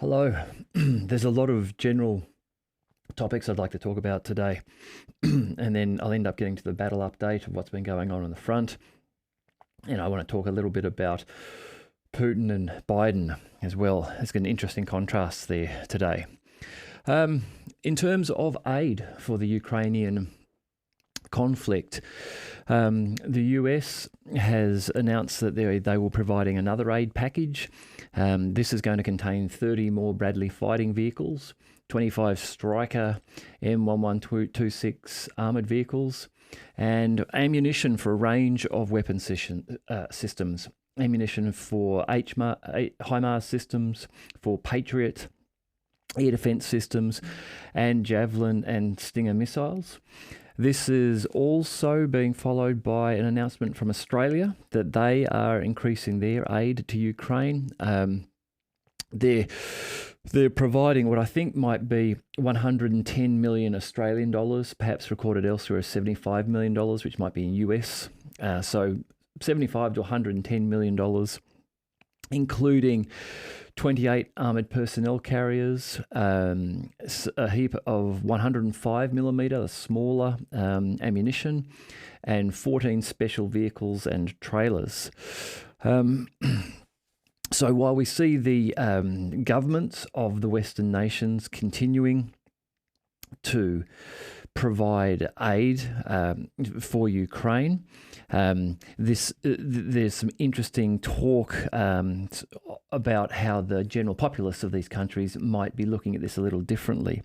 Hello. There's a lot of general topics I'd like to talk about today, and then I'll end up getting to the battle update of what's been going on the front. And I want to talk a little bit about Putin and Biden as well. There's an interesting contrast there today. In terms of aid for the Ukrainian conflict, the US has announced that they will be providing another aid package. This is going to contain 30 more Bradley fighting vehicles, 25 Stryker M1126 armoured vehicles, and ammunition for a range of weapon systems. Ammunition for HMRS systems, for Patriot air defence systems, and Javelin and Stinger missiles. This is also being followed by an announcement from Australia that they are increasing their aid to Ukraine. They're providing what I think might be 110 million Australian dollars, perhaps recorded elsewhere as $75 million, which might be in US. So 75 to 110 million dollars, including 28 armoured personnel carriers, a heap of 105mm, smaller ammunition, and 14 special vehicles and trailers. So while we see the governments of the Western nations continuing to provide aid for Ukraine, there's some interesting talk about how the general populace of these countries might be looking at this a little differently.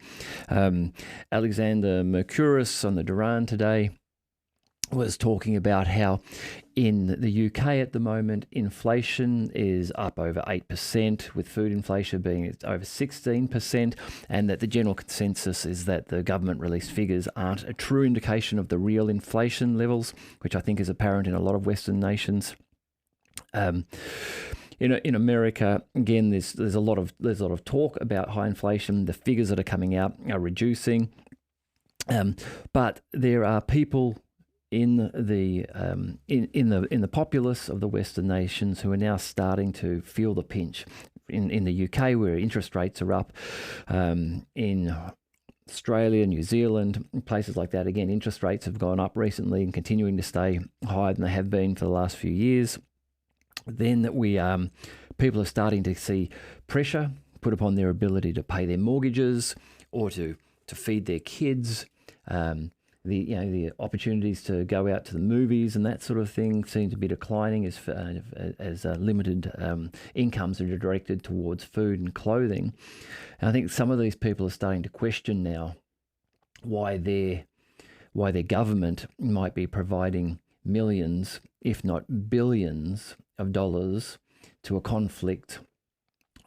Alexander Mercouris on the Duran today was talking about how in the UK at the moment, inflation is up over 8%, with food inflation being over 16%, and that the general consensus is that the government released figures aren't a true indication of the real inflation levels, which I think is apparent in a lot of Western nations. In America, again, there's a lot of talk about high inflation. The figures that are coming out are reducing, but there are people in the populace of the Western nations who are now starting to feel the pinch. In the UK, where interest rates are up, in Australia, New Zealand, places like that, again, interest rates have gone up recently and continuing to stay higher than they have been for the last few years. Then people are starting to see pressure put upon their ability to pay their mortgages or to feed their kids. The opportunities to go out to the movies and that sort of thing seem to be declining as limited incomes are directed towards food and clothing. And I think some of these people are starting to question now why their government might be providing millions, if not billions, of dollars to a conflict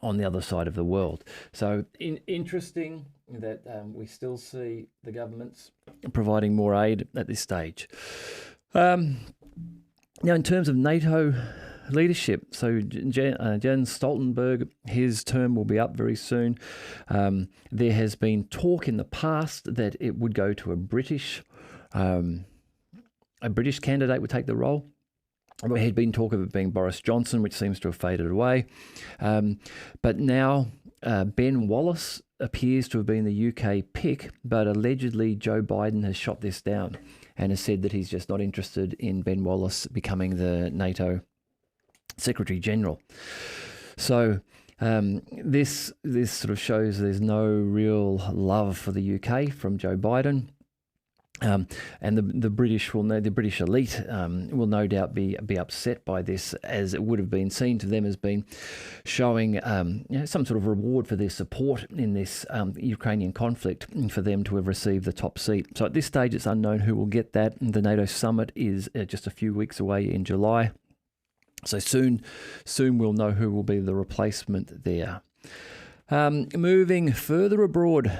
on the other side of the world. So interesting that we still see the governments providing more aid at this stage. Now, in terms of NATO leadership, so Jens Stoltenberg, his term will be up very soon. There has been talk in the past that it would go to a British candidate would take the role. There had been talk of it being Boris Johnson, which seems to have faded away. But now Ben Wallas appears to have been the UK pick, but allegedly Joe Biden has shot this down and has said that he's just not interested in Ben Wallas becoming the NATO Secretary General. So this sort of shows there's no real love for the UK from Joe Biden. And the British elite will no doubt be upset by this, as it would have been seen to them as being showing some sort of reward for their support in this Ukrainian conflict, for them to have received the top seat. So at this stage, it's unknown who will get that. The NATO summit is just a few weeks away in July, so soon we'll know who will be the replacement there. Moving further abroad,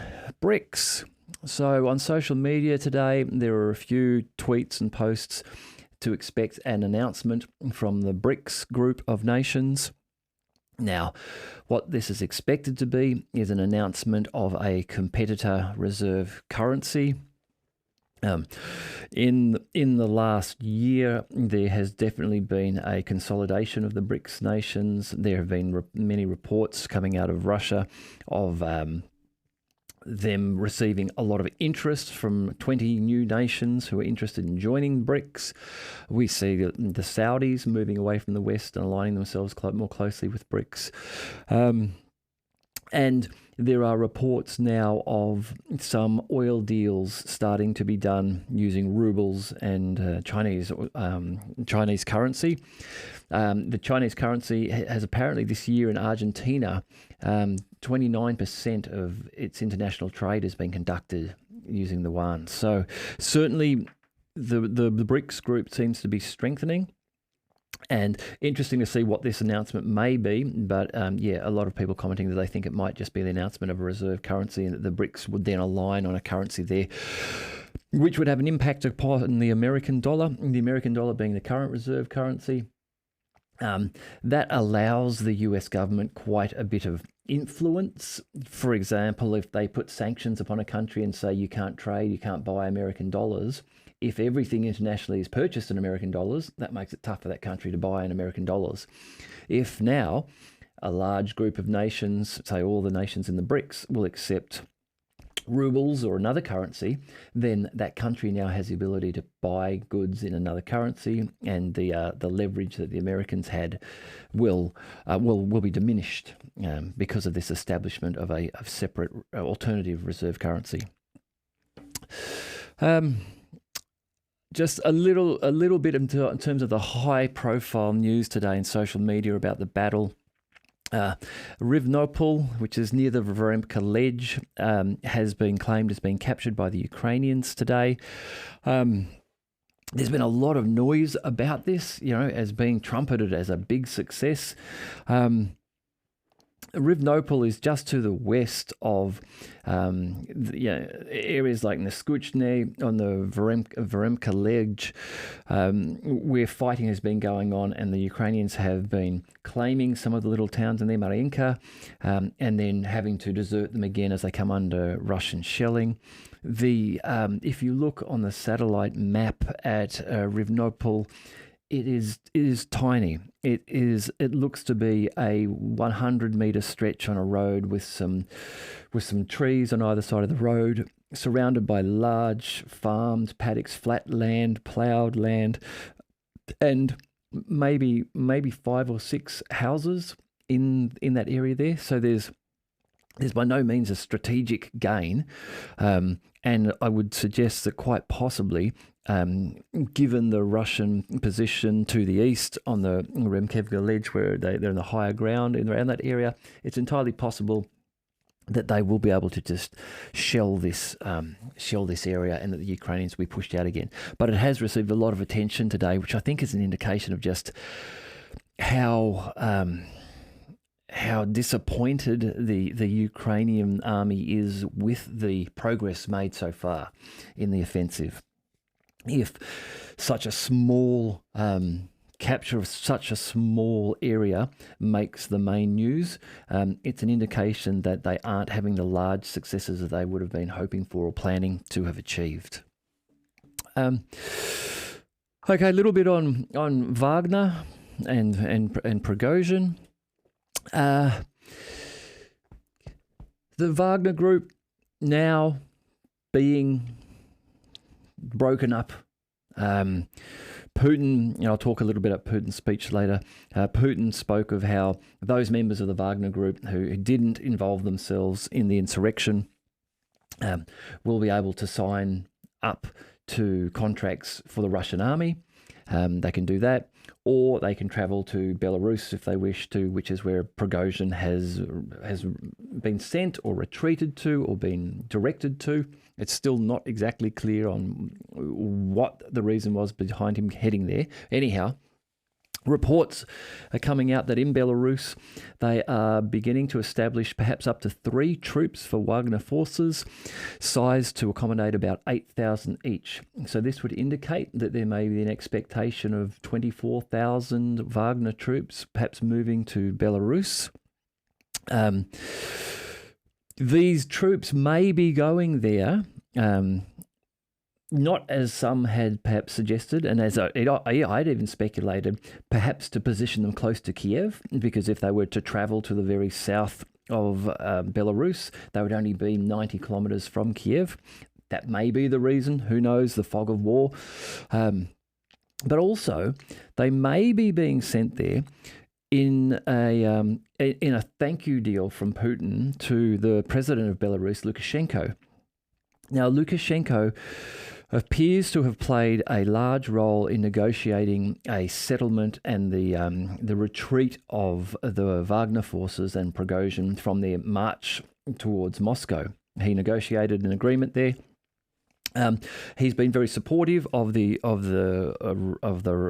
BRICS. So on social media today, there are a few tweets and posts to expect an announcement from the BRICS group of nations. Now, what this is expected to be is an announcement of a competitor reserve currency. In the last year, there has definitely been a consolidation of the BRICS nations. There have been many reports coming out of Russia of them receiving a lot of interest from 20 new nations who are interested in joining BRICS. We see the Saudis moving away from the West and aligning themselves more closely with BRICS. And there are reports now of some oil deals starting to be done using rubles and Chinese currency. The Chinese currency has apparently this year in Argentina, 29% of its international trade has been conducted using the yuan. So certainly the BRICS group seems to be strengthening. And interesting to see what this announcement may be, but a lot of people commenting that they think it might just be the announcement of a reserve currency and that the BRICS would then align on a currency there, which would have an impact upon the American dollar being the current reserve currency. That allows the US government quite a bit of influence. For example, if they put sanctions upon a country and say you can't trade, you can't buy American dollars, if everything internationally is purchased in American dollars, that makes it tough for that country to buy in American dollars. If now a large group of nations, say all the nations in the BRICS, will accept rubles or another currency, then that country now has the ability to buy goods in another currency, and the leverage that the Americans had will be diminished because of this establishment of a separate alternative reserve currency. Just a little bit in terms of the high-profile news today in social media about the battle. Rivnopil, which is near the Vremevka Ledge, has been claimed as being captured by the Ukrainians today. There's been a lot of noise about this, as being trumpeted as a big success. Rivnopil is just to the west of areas like Neskuchne on the Vremevka Ledge, where fighting has been going on, and the Ukrainians have been claiming some of the little towns in there, Marinka, and then having to desert them again as they come under Russian shelling. If you look on the satellite map at Rivnopil, it is tiny. It looks to be a 100-meter stretch on a road with some trees on either side of the road, surrounded by large farms, paddocks, flat land, ploughed land, and maybe 5 or 6 houses in that area there. So there's by no means a strategic gain, and I would suggest that quite possibly, given the Russian position to the east on the Vremevka Ledge, where they're in the higher ground around that area, it's entirely possible that they will be able to just shell this area, and that the Ukrainians will be pushed out again. But it has received a lot of attention today, which I think is an indication of just how disappointed the Ukrainian army is with the progress made so far in the offensive. If such a small capture of such a small area makes the main news, it's an indication that they aren't having the large successes that they would have been hoping for or planning to have achieved. Okay, a little bit on WAGNER and Prighozhin. The WAGNER group now being broken up. Putin, I'll talk a little bit about Putin's speech later. Putin spoke of how those members of the WAGNER group who didn't involve themselves in the insurrection will be able to sign up to contracts for the Russian army. They can do that, or they can travel to Belarus if they wish to, which is where Prighozhin has been sent or retreated to or been directed to. It's still not exactly clear on what the reason was behind him heading there. Anyhow, reports are coming out that in Belarus, they are beginning to establish perhaps up to 3 troops for WAGNER forces, sized to accommodate about 8,000 each. So this would indicate that there may be an expectation of 24,000 WAGNER troops perhaps moving to Belarus. These troops may be going there not as some had perhaps suggested, and as I'd even speculated, perhaps to position them close to Kiev, because if they were to travel to the very south of Belarus, they would only be 90 kilometres from Kiev. That may be the reason, who knows, the fog of war. But also, they may be being sent there in a thank you deal from Putin to the president of Belarus, Lukashenko. Now, Lukashenko appears to have played a large role in negotiating a settlement and the retreat of the Wagner forces and Prighozhin from their march towards Moscow. He negotiated an agreement there. He's been very supportive of the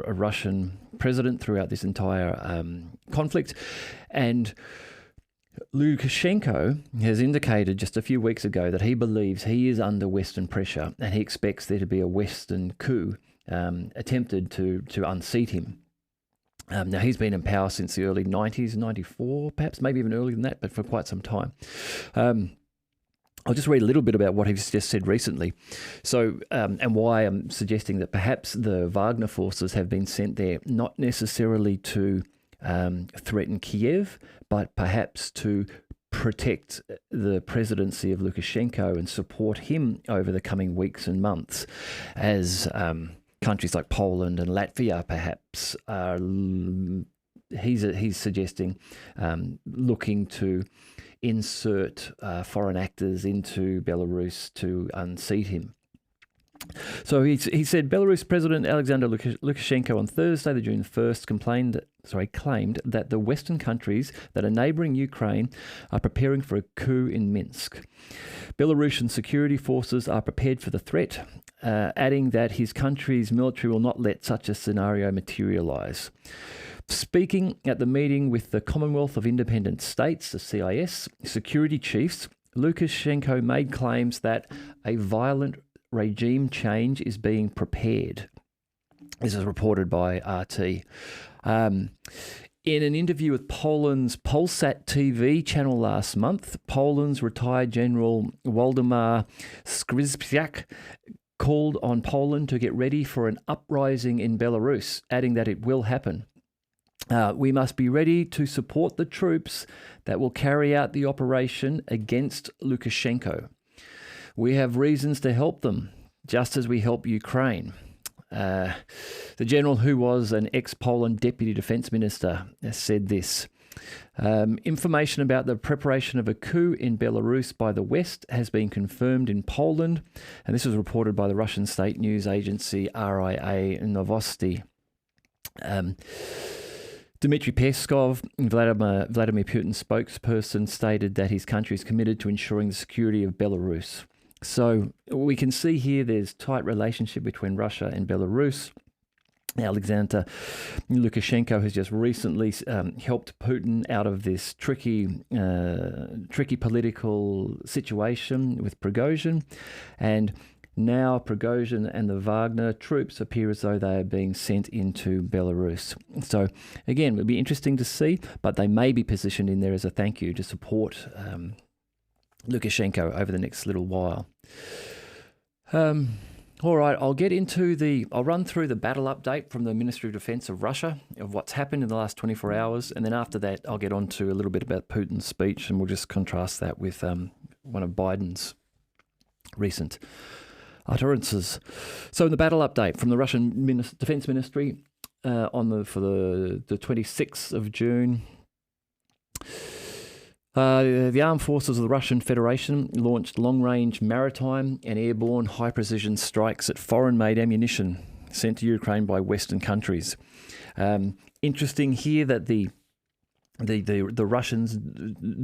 Russian president throughout this entire conflict, and Lukashenko has indicated just a few weeks ago that he believes he is under Western pressure, and he expects there to be a Western coup attempted to unseat him. Now, he's been in power since the early 90s, 94, perhaps, maybe even earlier than that, but for quite some time. I'll just read a little bit about what he's just said recently. So, and why I'm suggesting that perhaps the Wagner forces have been sent there not necessarily to threaten Kiev, but perhaps to protect the presidency of Lukashenko and support him over the coming weeks and months, as countries like Poland and Latvia perhaps are, he's suggesting, looking to insert foreign actors into Belarus to unseat him. So he said Belarus President Alexander Lukashenko on Thursday, the June 1st, claimed that the Western countries that are neighbouring Ukraine are preparing for a coup in Minsk. Belarusian security forces are prepared for the threat, adding that his country's military will not let such a scenario materialise. Speaking at the meeting with the Commonwealth of Independent States, the CIS, security chiefs, Lukashenko made claims that a violent regime change is being prepared. This is reported by RT. In an interview with Poland's Polsat TV channel last month, Poland's retired General Waldemar Skrzypiak called on Poland to get ready for an uprising in Belarus, adding that it will happen. We must be ready to support the troops that will carry out the operation against Lukashenko. We have reasons to help them, just as we help Ukraine. The general, who was an ex-Poland deputy defense minister, said this. Information about the preparation of a coup in Belarus by the West has been confirmed in Poland, and this was reported by the Russian state news agency RIA Novosti. Dmitry Peskov, Vladimir Putin's spokesperson, stated that his country is committed to ensuring the security of Belarus. So we can see here there's tight relationship between Russia and Belarus. Alexander Lukashenko has just recently helped Putin out of this tricky political situation with Prighozhin, and now Prighozhin and the Wagner troops appear as though they are being sent into Belarus. So again, it'll be interesting to see, but they may be positioned in there as a thank you to support Lukashenko over the next little while. All right, I'll run through the battle update from the Ministry of Defense of Russia of what's happened in the last 24 hours. And then after that, I'll get on to a little bit about Putin's speech, and we'll just contrast that with one of Biden's recent utterances. So in the battle update from the Russian Defense Ministry for the 26th of June, the armed forces of the Russian Federation launched long-range maritime and airborne high-precision strikes at foreign-made ammunition sent to Ukraine by Western countries. Interesting here that the Russians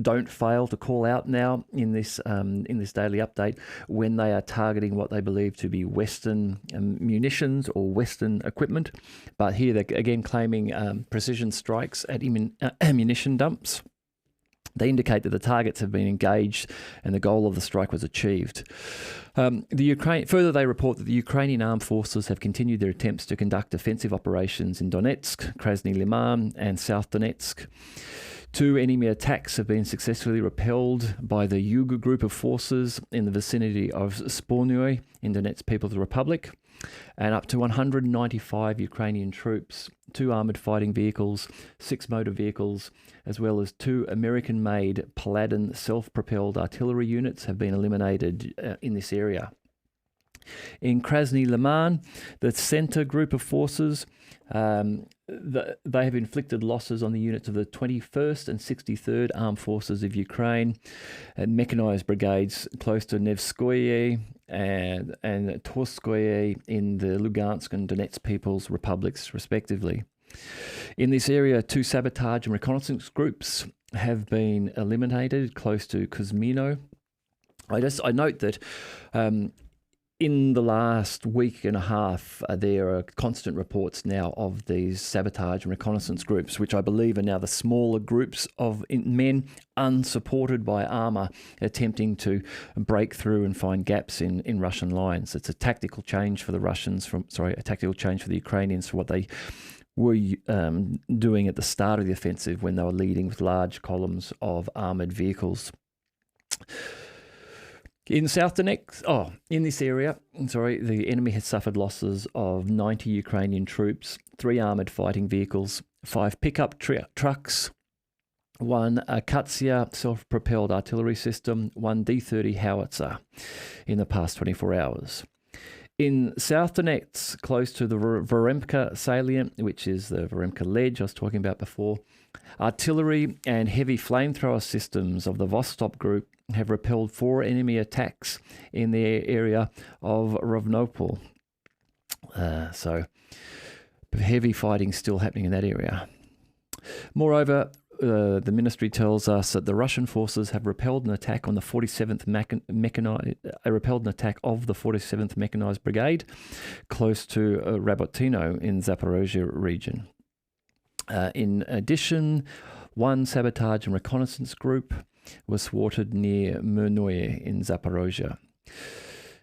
don't fail to call out now in this daily update when they are targeting what they believe to be Western munitions or Western equipment. But here they're again claiming precision strikes at ammunition dumps. They indicate that the targets have been engaged and the goal of the strike was achieved. Further, they report that the Ukrainian armed forces have continued their attempts to conduct offensive operations in Donetsk, Krasny Liman, and South Donetsk 2 enemy attacks have been successfully repelled by the Yugur group of forces in the vicinity of Spornoy in Donetsk People's Republic, and up to 195 Ukrainian troops, 2 armoured fighting vehicles, 6 motor vehicles, as well as 2 American-made Paladin self-propelled artillery units have been eliminated in this area. In Krasny Liman, the Center group of forces, they have inflicted losses on the units of the 21st and 63rd Armed Forces of Ukraine and mechanized brigades close to Nevskoye and Torskoye in the Lugansk and Donetsk People's Republics, respectively. In this area, 2 sabotage and reconnaissance groups have been eliminated close to Kuzmino. I note that in the last week and a half, there are constant reports now of these sabotage and reconnaissance groups, which I believe are now the smaller groups of men unsupported by armour attempting to break through and find gaps in Russian lines. It's a tactical change for the Russians a tactical change for the Ukrainians for what they were doing at the start of the offensive when they were leading with large columns of armoured vehicles. In South Donetsk, in this area, the enemy has suffered losses of 90 Ukrainian troops, 3 armoured fighting vehicles, 5 pickup trucks, 1 Akatsiya self-propelled artillery system, 1 D-30 howitzer in the past 24 hours. In South Donetsk, close to the Vremevka salient, which is the Vremevka Ledge I was talking about before, artillery and heavy flamethrower systems of the Vostok group have repelled 4 enemy attacks in the area of Rivnopil. So heavy fighting still happening in that area. Moreover, the ministry tells us that the Russian forces have repelled an attack on the 47th Mechanized Brigade close to Rabotino in Zaporozhye region. In addition, 1 sabotage and reconnaissance group was thwarted near Murnoye in Zaporozhye.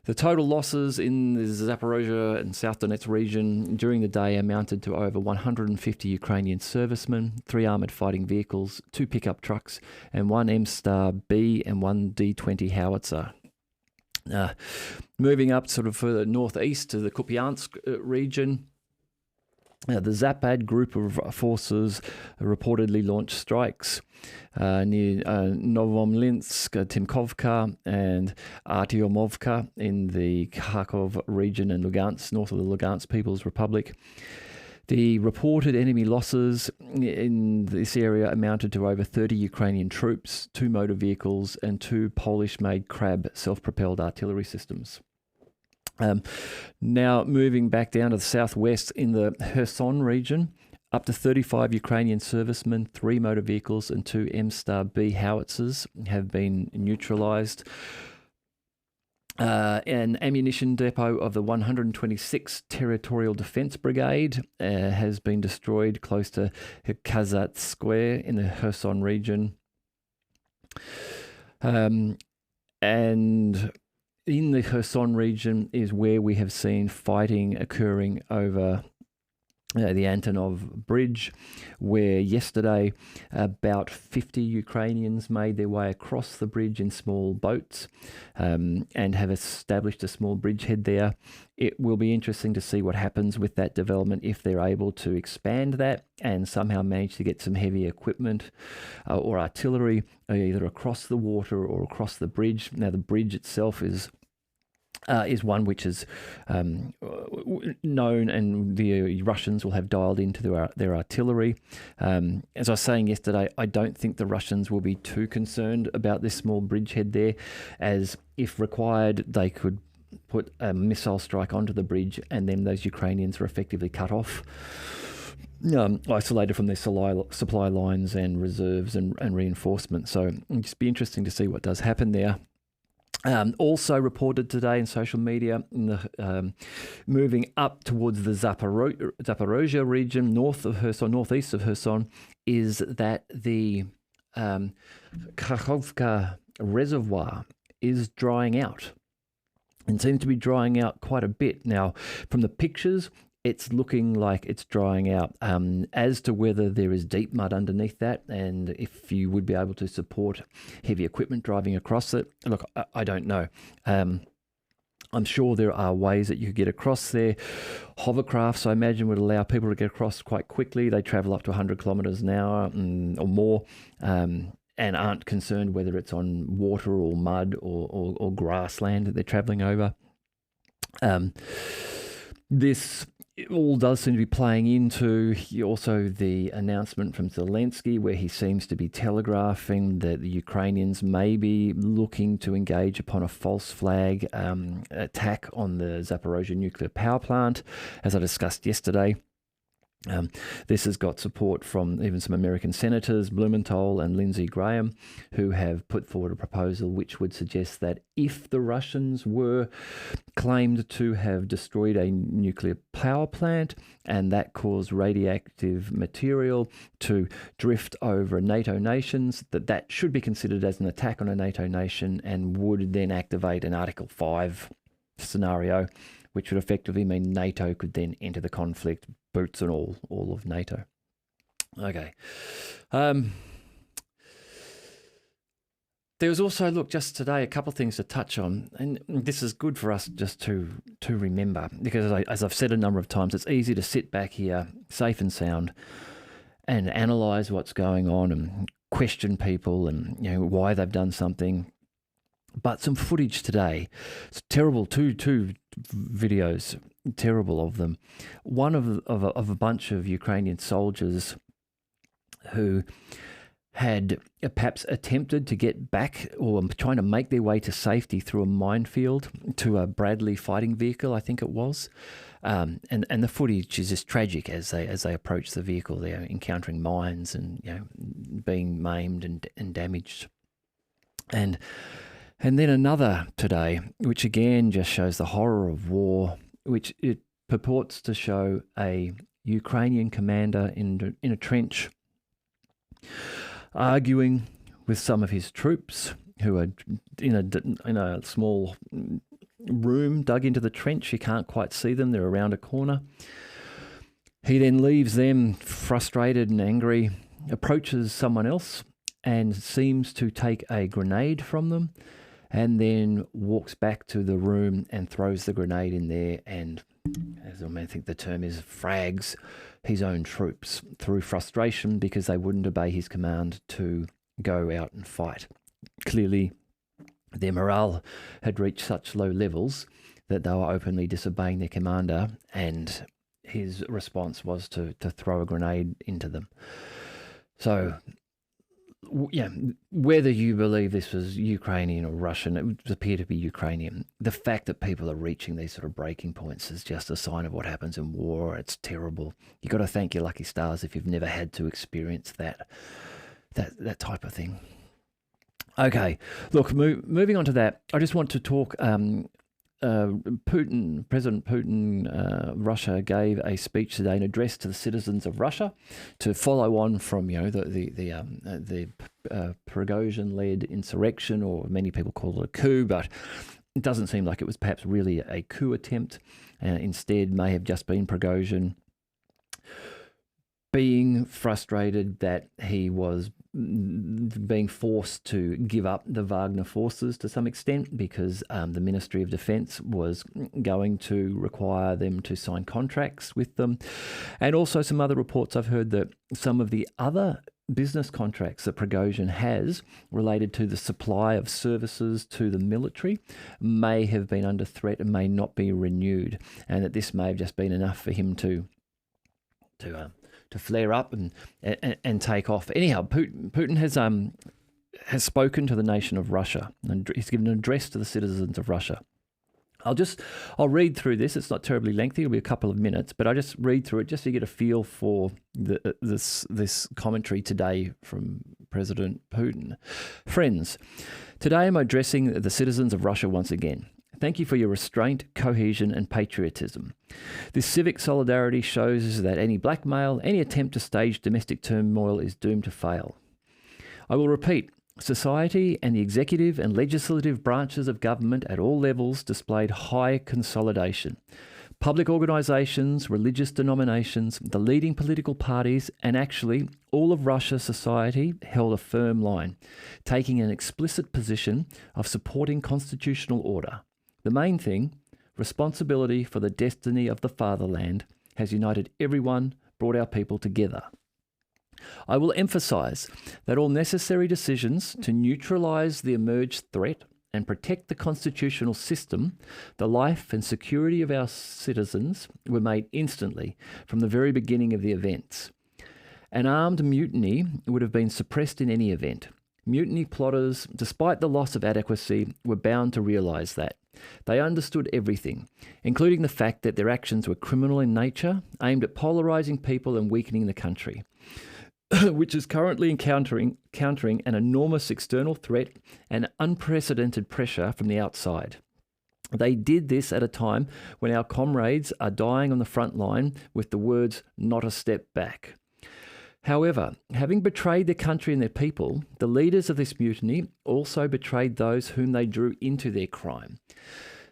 The total losses in the Zaporozhye and South Donetsk region during the day amounted to over 150 Ukrainian servicemen, 3 armoured fighting vehicles, 2 pickup trucks, and 1 M-Star-B and 1 D-20 howitzer. Moving up sort of further northeast to the Kupiansk region, the Zapad group of forces reportedly launched strikes near Novomlinsk, Timkovka and Artyomovka in the Kharkov region and Lugansk, north of the Lugansk People's Republic. The reported enemy losses in this area amounted to over 30 Ukrainian troops, 2 motor vehicles and 2 Polish-made Krab self-propelled artillery systems. Now moving back down to the southwest in the Kherson region, up to 35 Ukrainian servicemen, 3 motor vehicles and 2 M-Star-B howitzers have been neutralized. An ammunition depot of the 126th Territorial Defense Brigade has been destroyed close to Kazatskoye in the Kherson region. And in the Kherson region is where we have seen fighting occurring over the Antonov Bridge, where yesterday about 50 Ukrainians made their way across the bridge in small boats and have established a small bridgehead there. It will be interesting to see what happens with that development if they're able to expand that and somehow manage to get some heavy equipment or artillery either across the water or across the bridge. Now, the bridge itself is one which is known, and the Russians will have dialed into their artillery. As I was saying yesterday, I don't think the Russians will be too concerned about this small bridgehead there, as if required, they could put a missile strike onto the bridge and then those Ukrainians are effectively cut off, isolated from their supply lines and reserves and reinforcement. So it'll just be interesting to see what does happen there. Also reported today in social media, in the moving up towards the Zaporozhye region, northeast of Kherson, is that the Kakhovka reservoir is drying out and seems to be drying out quite a bit. Now, from the pictures, it's looking like it's drying out. As to whether there is deep mud underneath that, and if you would be able to support heavy equipment driving across it, look, I don't know. I'm sure there are ways that you could get across there. Hovercrafts, I imagine, would allow people to get across quite quickly. They travel up to 100 kilometres an hour or more, and aren't concerned whether it's on water or mud or grassland that they're travelling over. This all does seem to be playing into also the announcement from Zelensky, where he seems to be telegraphing that the Ukrainians may be looking to engage upon a false flag attack on the Zaporozhye nuclear power plant, as I discussed yesterday. This has got support from even some American senators, Blumenthal and Lindsey Graham, who have put forward a proposal which would suggest that if the Russians were claimed to have destroyed a nuclear power plant and that caused radioactive material to drift over NATO nations, that should be considered as an attack on a NATO nation and would then activate an Article 5 scenario, which would effectively mean NATO could then enter the conflict, boots and all of NATO. Okay. There was also, look, just today, a couple of things to touch on, and this is good for us just to remember, because as I've said a number of times, it's easy to sit back here, safe and sound, and analyse what's going on and question people and why they've done something. But some footage today, it's terrible, two videos, terrible of them. One of a bunch of Ukrainian soldiers who had perhaps attempted to get back or trying to make their way to safety through a minefield to a Bradley fighting vehicle, I think it was. And the footage is just tragic as they approach the vehicle. They're encountering mines and being maimed and damaged. And then another today, which again just shows the horror of war, which it purports to show a Ukrainian commander in a trench arguing with some of his troops who are in a small room dug into the trench. You can't quite see them. They're around a corner. He then leaves them frustrated and angry, approaches someone else and seems to take a grenade from them, and then walks back to the room and throws the grenade in there and, as I think the term is, frags his own troops through frustration because they wouldn't obey his command to go out and fight. Clearly, their morale had reached such low levels that they were openly disobeying their commander, and his response was to throw a grenade into them. So, yeah, whether you believe this was Ukrainian or Russian, it would appear to be Ukrainian. The fact that people are reaching these sort of breaking points is just a sign of what happens in war. It's terrible. You've got to thank your lucky stars if you've never had to experience that type of thing. Okay, look, moving on to that, I just want to talk. President Putin, Russia gave a speech today, an address to the citizens of Russia, to follow on from the Prighozhin-led insurrection, or many people call it a coup, but it doesn't seem like it was perhaps really a coup attempt. Instead, may have just been Prighozhin being frustrated that he was being forced to give up the Wagner forces to some extent because the Ministry of Defence was going to require them to sign contracts with them. And also some other reports I've heard that some of the other business contracts that Prighozhin has related to the supply of services to the military may have been under threat and may not be renewed, and that this may have just been enough for him to flare up and take off. Anyhow, Putin has spoken to the nation of Russia, and he's given an address to the citizens of Russia. I'll read through this. It's not terribly lengthy. It'll be a couple of minutes, but I just read through it just to get a feel for this commentary today from President Putin. Friends, today I'm addressing the citizens of Russia once again. Thank you for your restraint, cohesion, and patriotism. This civic solidarity shows that any blackmail, any attempt to stage domestic turmoil is doomed to fail. I will repeat, society and the executive and legislative branches of government at all levels displayed high consolidation. Public organisations, religious denominations, the leading political parties, and actually all of Russia's society held a firm line, taking an explicit position of supporting constitutional order. The main thing, responsibility for the destiny of the fatherland, has united everyone, brought our people together. I will emphasise that all necessary decisions to neutralise the emerged threat and protect the constitutional system, the life and security of our citizens, were made instantly from the very beginning of the events. An armed mutiny would have been suppressed in any event. Mutiny plotters, despite the loss of adequacy, were bound to realise that. They understood everything, including the fact that their actions were criminal in nature, aimed at polarising people and weakening the country, which is currently encountering an enormous external threat and unprecedented pressure from the outside. They did this at a time when our comrades are dying on the front line with the words, "not a step back." However, having betrayed their country and their people, the leaders of this mutiny also betrayed those whom they drew into their crime.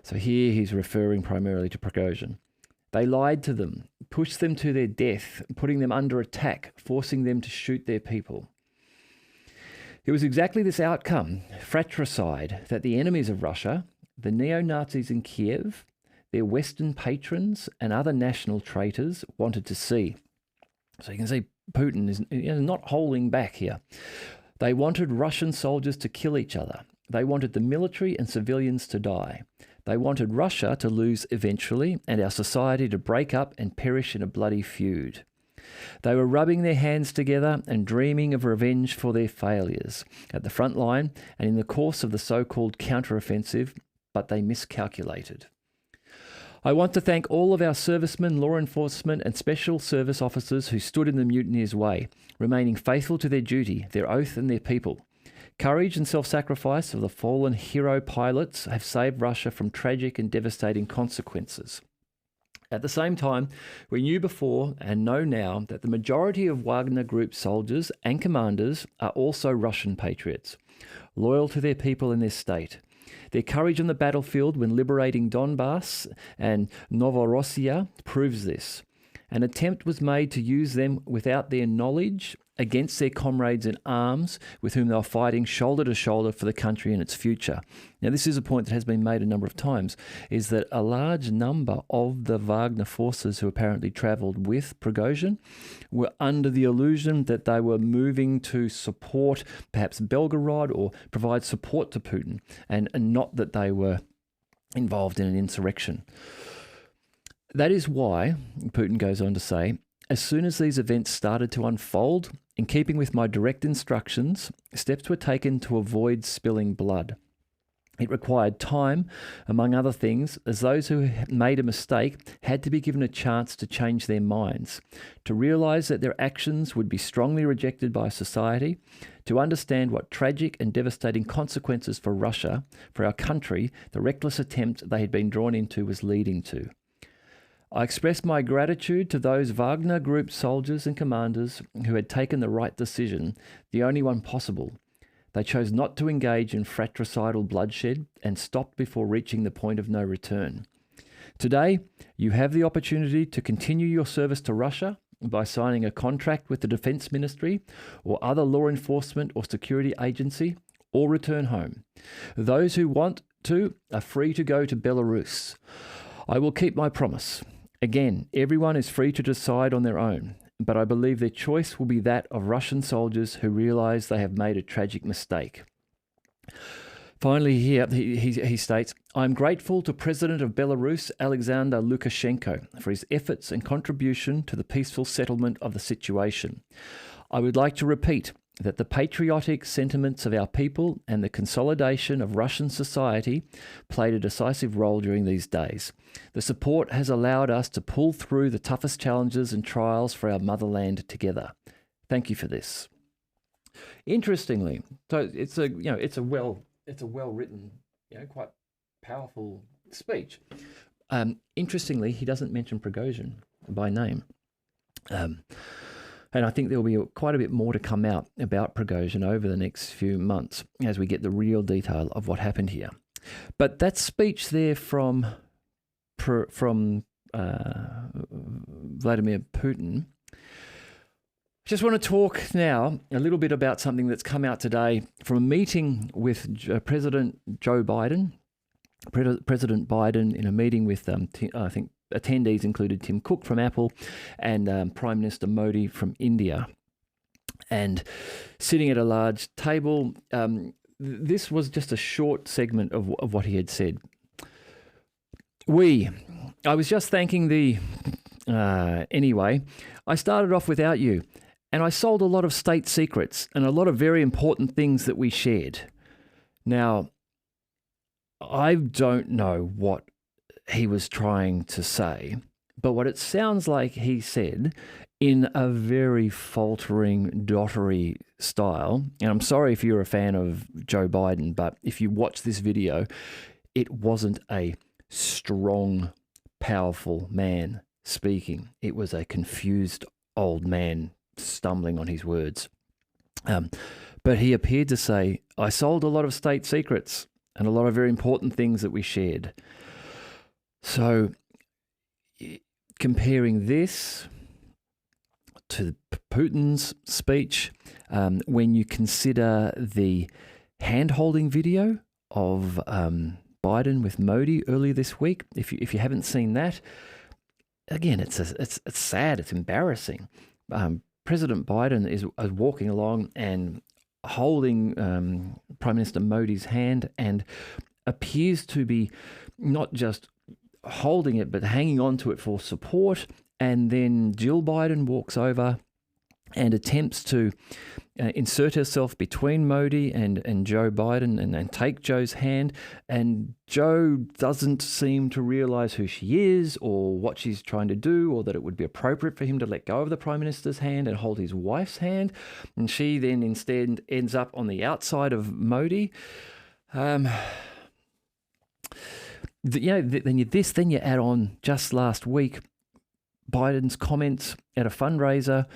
So here he's referring primarily to Prighozhin. They lied to them, pushed them to their death, putting them under attack, forcing them to shoot their people. It was exactly this outcome, fratricide, that the enemies of Russia, the neo-Nazis in Kiev, their Western patrons and other national traitors wanted to see. So you can see Putin is not holding back here. They wanted Russian soldiers to kill each other. They wanted the military and civilians to die. They wanted Russia to lose eventually and our society to break up and perish in a bloody feud. They were rubbing their hands together and dreaming of revenge for their failures at the front line and in the course of the so-called counter-offensive, but they miscalculated. I want to thank all of our servicemen, law enforcement and special service officers who stood in the mutineers' way, remaining faithful to their duty, their oath and their people. Courage and self-sacrifice of the fallen hero pilots have saved Russia from tragic and devastating consequences. At the same time, we knew before and know now that the majority of Wagner Group soldiers and commanders are also Russian patriots, loyal to their people and their state. Their courage on the battlefield when liberating Donbass and Novorossiya proves this. An attempt was made to use them without their knowledge against their comrades in arms with whom they were fighting shoulder to shoulder for the country and its future. Now, this is a point that has been made a number of times, is that a large number of the Wagner forces who apparently travelled with Prighozhin were under the illusion that they were moving to support perhaps Belgorod or provide support to Putin, and not that they were involved in an insurrection. That is why, Putin goes on to say, as soon as these events started to unfold, in keeping with my direct instructions, steps were taken to avoid spilling blood. It required time, among other things, as those who made a mistake had to be given a chance to change their minds, to realise that their actions would be strongly rejected by society, to understand what tragic and devastating consequences for Russia, for our country, the reckless attempt they had been drawn into was leading to. I express my gratitude to those Wagner Group soldiers and commanders who had taken the right decision, the only one possible. They chose not to engage in fratricidal bloodshed and stopped before reaching the point of no return. Today, you have the opportunity to continue your service to Russia by signing a contract with the Defence Ministry or other law enforcement or security agency, or return home. Those who want to are free to go to Belarus. I will keep my promise. Again, everyone is free to decide on their own, but I believe their choice will be that of Russian soldiers who realise they have made a tragic mistake. Finally, here he states, I am grateful to President of Belarus, Alexander Lukashenko, for his efforts and contribution to the peaceful settlement of the situation. I would like to repeat that the patriotic sentiments of our people and the consolidation of Russian society played a decisive role during these days. The support has allowed us to pull through the toughest challenges and trials for our motherland together. Thank you for this. Interestingly, so it's a well written, quite powerful speech. Interestingly, he doesn't mention Prighozhin by name. And I think there will be quite a bit more to come out about Prighozhin over the next few months as we get the real detail of what happened here. But that speech there from Vladimir Putin. Just want to talk now a little bit about something that's come out today from a meeting with President Joe Biden. President Biden in a meeting with, I think, attendees included Tim Cook from Apple and Prime Minister Modi from India. And sitting at a large table, this was just a short segment of what he had said. I was just thanking anyway, I started off without you, and I sold a lot of state secrets and a lot of very important things that we shared. Now, I don't know what he was trying to say, but what it sounds like he said in a very faltering, dottery style, and I'm sorry if you're a fan of Joe Biden, but if you watch this video, it wasn't a strong, powerful man speaking. It was a confused old man stumbling on his words. But he appeared to say, I sold a lot of state secrets and a lot of very important things that we shared. So comparing this to Putin's speech, when you consider the hand-holding video of Biden with Modi earlier this week, if you haven't seen that, again, it's sad, it's embarrassing. President Biden is walking along and holding Prime Minister Modi's hand and appears to be not just holding it, but hanging on to it for support. And then Jill Biden walks over and attempts to insert herself between Modi and Joe Biden and take Joe's hand. And Joe doesn't seem to realize who she is or what she's trying to do, or that it would be appropriate for him to let go of the Prime Minister's hand and hold his wife's hand. And she then instead ends up on the outside of Modi. Then you add on just last week Biden's comments at a fundraiser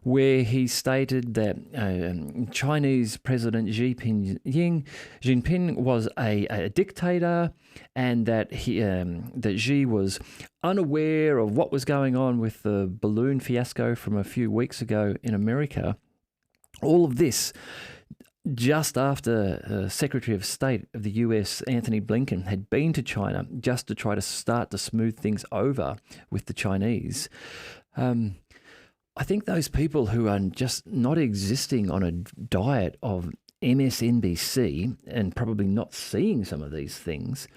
where he stated that Chinese President Xi Jinping was a dictator, and that that Xi was unaware of what was going on with the balloon fiasco from a few weeks ago in America. All of this just after Secretary of State of the US, Anthony Blinken, had been to China just to try to start to smooth things over with the Chinese. I think those people who are just not existing on a diet of MSNBC and probably not seeing some of these things,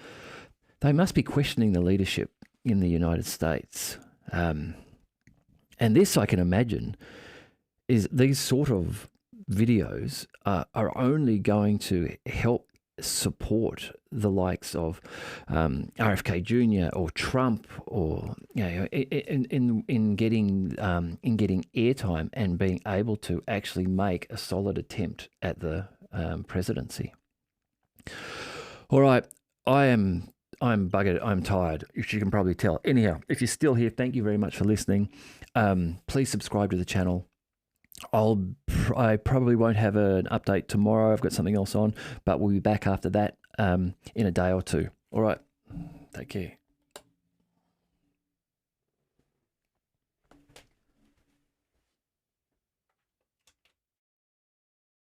they must be questioning the leadership in the United States. And this, I can imagine, is these sort of videos are only going to help support the likes of RFK Jr. or Trump, or in getting airtime and being able to actually make a solid attempt at the presidency. All right, I'm buggered. I'm tired, if you can probably tell. Anyhow, if you're still here, thank you very much for listening. Please subscribe to the channel. I probably won't have an update tomorrow. I've got something else on, but we'll be back after that in a day or two. All right. Take care.